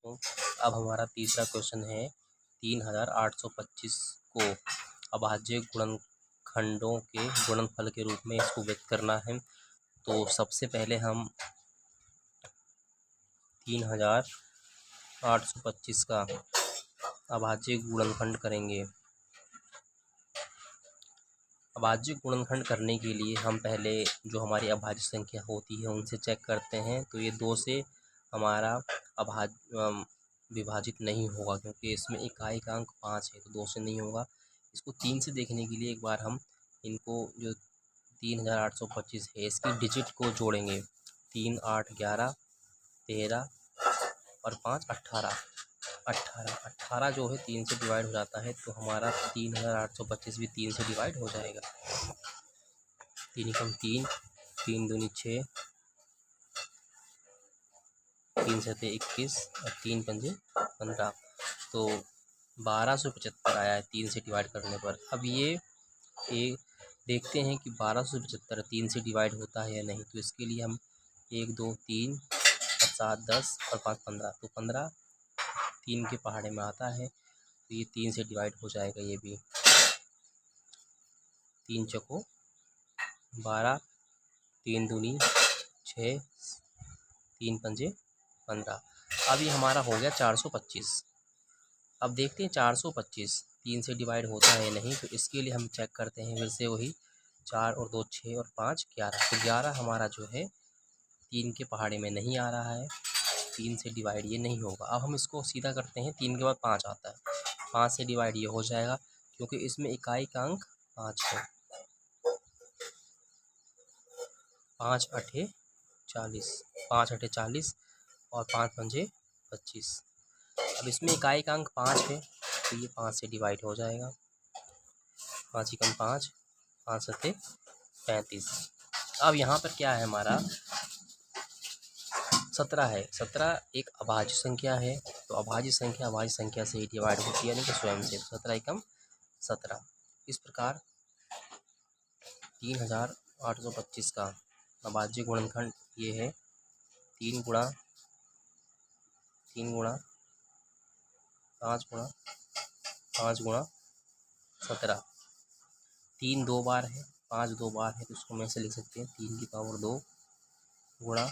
तो अब हमारा तीसरा क्वेश्चन है 3825 को अभाज्य गुणनखंडों के गुणनफल के रूप में इसको व्यक्त करना है। तो सबसे पहले हम 3825 का अभाज्य गुणनखंड करेंगे। अभाज्य गुणनखंड करने के लिए हम पहले जो हमारी अभाज्य संख्या होती है उनसे चेक करते हैं। तो ये 2 से हमारा विभाजित नहीं होगा, क्योंकि इसमें इकाई का अंक 5 है, तो 2 से नहीं होगा। इसको 3 से देखने के लिए एक बार हम इनको जो 3825 है इसकी डिजिट को जोड़ेंगे। 3 8 11 13 और 5 18 18 जो है 3 से डिवाइड हो जाता है, तो हमारा 3825 भी 3 से डिवाइड हो जाएगा। 3 एकम 3, 3 दूनी 6, 3 सते 21 और 3 पंजे 15, तो 1275 आया है 3 से डिवाइड करने पर। अब ये देखते हैं कि 1275 3 से डिवाइड होता है या नहीं। तो इसके लिए हम 1 2 3 और 7 10 और 5 15, तो 15 3 के पहाड़े में आता है, तो ये 3 से डिवाइड हो जाएगा। ये भी 3 चौको 12, 3 दूनी 6, 3 पंजे 15। अब ये हमारा हो गया 425। अब देखते हैं 425 3 से डिवाइड होता है या नहीं। तो इसके लिए हम चेक करते हैं फिर से वही 4 और 2 6 और 5 11, तो 11 हमारा जो है 3 के पहाड़े में नहीं आ रहा है, 3 से डिवाइड ये नहीं होगा। अब हम इसको सीधा करते हैं, 3 के बाद 5 आता है, 5 से डिवाइड ये हो जाएगा, क्योंकि इसमें इकाई का अंक 5 है। 5 8 40, 5 8 40 और 5 पंजे 25। अब इसमें इकाई का अंक 5 है, तो ये 5 से डिवाइड हो जाएगा। 5 एकम 5, 5 सते 35। अब यहाँ पर क्या है हमारा 17 है। 17 एक अभाज्य संख्या है, तो अभाज्य संख्या से ही डिवाइड होती है, यानी कि स्वयं से। 17 एकम 17। इस प्रकार 3825 का अभाज्य गुणनखंड ये है 3 गुणा 5 गुणा 5 गुणा 17। 3 2 बार है, 5 2 बार है, तो उसको मैं से लिख सकते हैं 3 की पावर 2 गुणा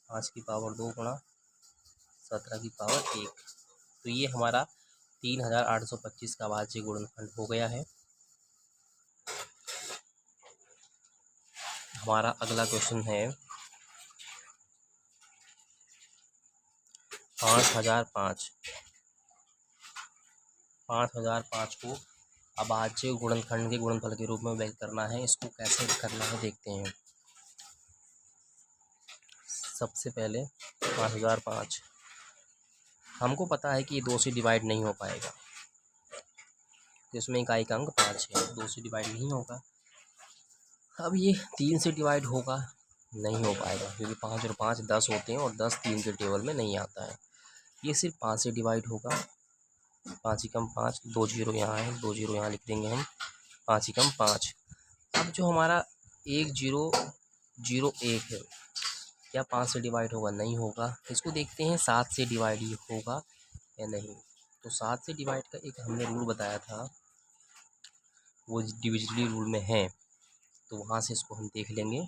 5 की पावर 2 गुणा 17 की पावर 1। तो ये हमारा 3825 का अभाज्य गुणनखंड हो गया है। हमारा अगला क्वेश्चन है 5005। 5005 को अभाज्य गुणनखंड के गुणनफल के रूप में व्यक्त करना है। इसको कैसे करना है देखते हैं। सबसे पहले 5005 हमको पता है कि ये 2 से डिवाइड नहीं हो पाएगा, तो इसमें इकाई का अंक 5 है, 2 से डिवाइड नहीं होगा। अब ये 3 से डिवाइड होगा, नहीं हो पाएगा, क्योंकि 5 और 5 10 होते हैं और 10 3 के टेबल में नहीं आता है। ये सिर्फ 5 से डिवाइड होगा। 5 एकम 5, 2 जीरो यहाँ है, 2 जीरो यहाँ लिख देंगे हम, 5 एकम 5। अब जो हमारा 1 0 0 1 है, क्या 5 से डिवाइड होगा? नहीं होगा। इसको देखते हैं 7 से डिवाइड ये होगा या नहीं। तो 7 से डिवाइड का एक हमने रूल बताया था, वो डिविजिबल रूल में है, तो वहाँ से इसको हम देख लेंगे।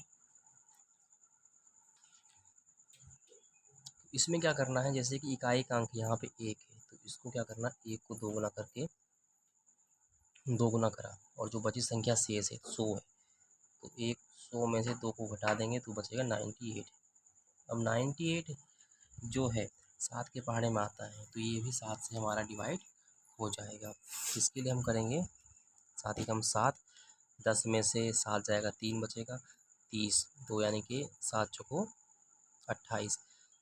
इसमें क्या करना है, जैसे कि इकाई का अंक यहाँ पे 1 है, तो इसको क्या करना, 1 को 2 गुना करके 2 गुना करा, और जो बची संख्या शेष है 100 है, तो 100 में से 2 को घटा देंगे तो बचेगा 98। अब 98 जो है 7 के पहाड़े में आता है, तो ये भी 7 से हमारा डिवाइड हो जाएगा। इसके लिए हम करेंगे 7 एकम 7, 10 में से 7 जाएगा 3 बचेगा, 30 2 यानी कि 7 चौको 28,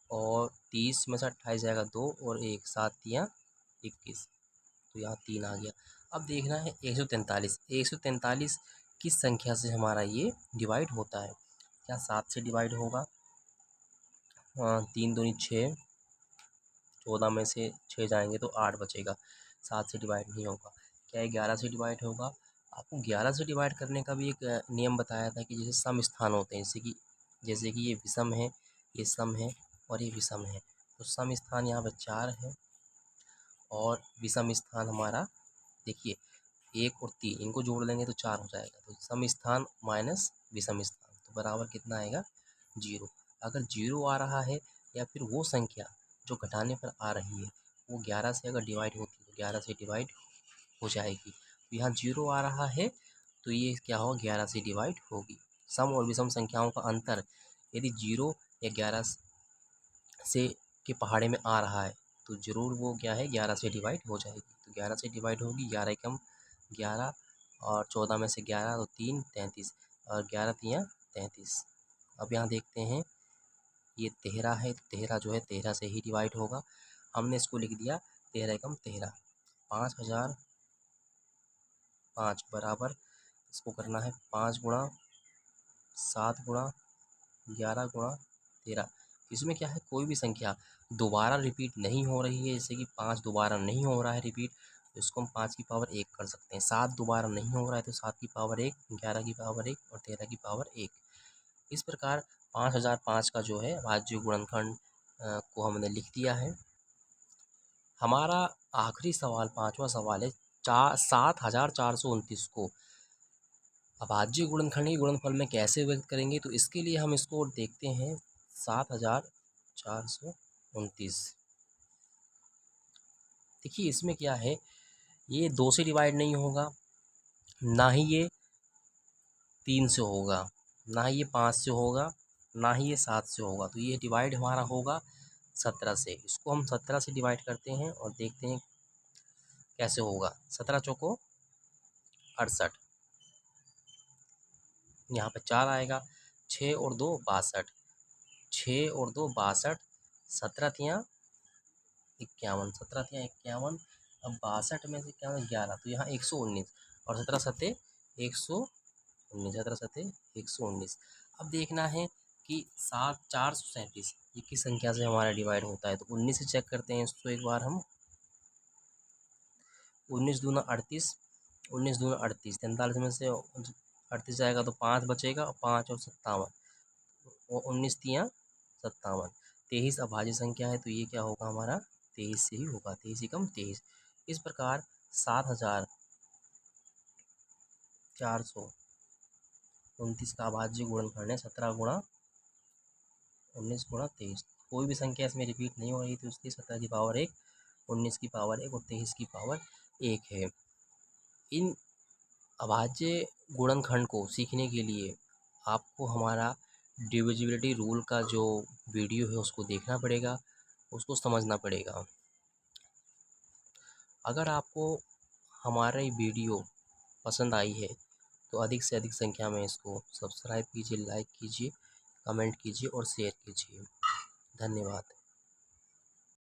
और 30 में से 28 जाएगा 2 और 1, 7 तियाँ 21, तो यहाँ 3 आ गया। अब देखना है 143। 143 किस संख्या से हमारा ये डिवाइड होता है? क्या 7 से डिवाइड होगा? 3 दूनी 6, 14 में से 6 जाएंगे तो 8 बचेगा, 7 से डिवाइड नहीं होगा। क्या 11 से डिवाइड होगा? आपको 11 से डिवाइड करने का भी एक नियम बताया था कि जैसे सम स्थान होते हैं, जैसे कि ये विषम है, ये सम है और ये विषम है, तो तो सम स्थान यहाँ पे 4 है और विषम स्थान हमारा देखिए 1 और 3 इनको जोड़ लेंगे तो 4 हो जाएगा। तो सम स्थान माइनस विषम स्थान तो बराबर कितना आएगा 0। अगर 0 आ रहा है या फिर वो संख्या जो घटाने पर आ रही है वो 11 से अगर डिवाइड होती है तो 11 से डिवाइड हो जाएगी। तो यहाँ 0 आ रहा है तो ये क्या होगा 11 से डिवाइड होगी। सम और विषम संख्याओं का अंतर यदि 0 या 11 से के पहाड़े में आ रहा है तो ज़रूर वो क्या है 11 से डिवाइड हो जाएगी। तो 11 से डिवाइड होगी, 11 एकम 11 और 14 में से 11 तो 3 33 और 11 तियाँ 33। अब यहाँ देखते हैं ये 13 है तो 13 जो है 13 से ही डिवाइड होगा। हमने इसको लिख दिया 13 एकम 13। 5005 बराबर इसको करना है 5 गुणा 7 गुणा 11 गुणा 13। इसमें क्या है कोई भी संख्या दोबारा रिपीट नहीं हो रही है, जैसे कि 5 दोबारा नहीं हो रहा है रिपीट तो इसको हम 5 की पावर 1 कर सकते हैं। 7 दोबारा नहीं हो रहा है तो 7 की पावर 1, 11 की पावर 1 और 13 की पावर 1। इस प्रकार 5005 का जो है भाज्य गुणनखंड को हमने लिख दिया है। हमारा आखिरी सवाल 5वां सवाल है 7429 को अभाज्य गुणनखंड के गुणनफल में कैसे व्यक्त करेंगे। तो इसके लिए हम इसको देखते हैं 7429। देखिए इसमें क्या है ये 2 से डिवाइड नहीं होगा, ना ही ये 3 से होगा, ना ही ये 5 से होगा, ना ही ये 7 से होगा। तो ये डिवाइड हमारा होगा 17 से। इसको हम 17 से डिवाइड करते हैं और देखते हैं कैसे होगा। 17 चौको 68, यहाँ पे 4 आएगा, 6 और 2 62, 6 और 2 62, 17 तियाँ 51, 17 तियाँ 51। अब 62 में से क्या होगा 11 तो यहाँ 119 और 17 सत्ते 119, 17 सत्ते 119। अब देखना है कि 437 ये किस संख्या से हमारा डिवाइड होता है। तो 19 से चेक करते हैं इसको एक बार हम। 19 दूना 38, 19 दूना 38, 43 में से 38 जाएगा तो 5 बचेगा और 5 और 57 और 19 तियाँ 57। 23 अभाज्य संख्या है तो ये क्या होगा हमारा 23 से ही होगा, 23 एकम 23। इस प्रकार 7429 का अभाज्य गुणनखंड है 17 गुणा 19 गुणा 23। कोई भी संख्या इसमें रिपीट नहीं हो रही तो उसकी 17 की पावर 1, 19 की पावर 1 और 23 की पावर 1 है। इन अभाज्य गुणनखंड को सीखने के लिए आपको हमारा डिविजिबिलिटी रूल का जो वीडियो है उसको देखना पड़ेगा, उसको समझना पड़ेगा। अगर आपको हमारा ये वीडियो पसंद आई है तो अधिक से अधिक संख्या में इसको सब्सक्राइब कीजिए, लाइक कीजिए, कमेंट कीजिए और शेयर कीजिए। धन्यवाद।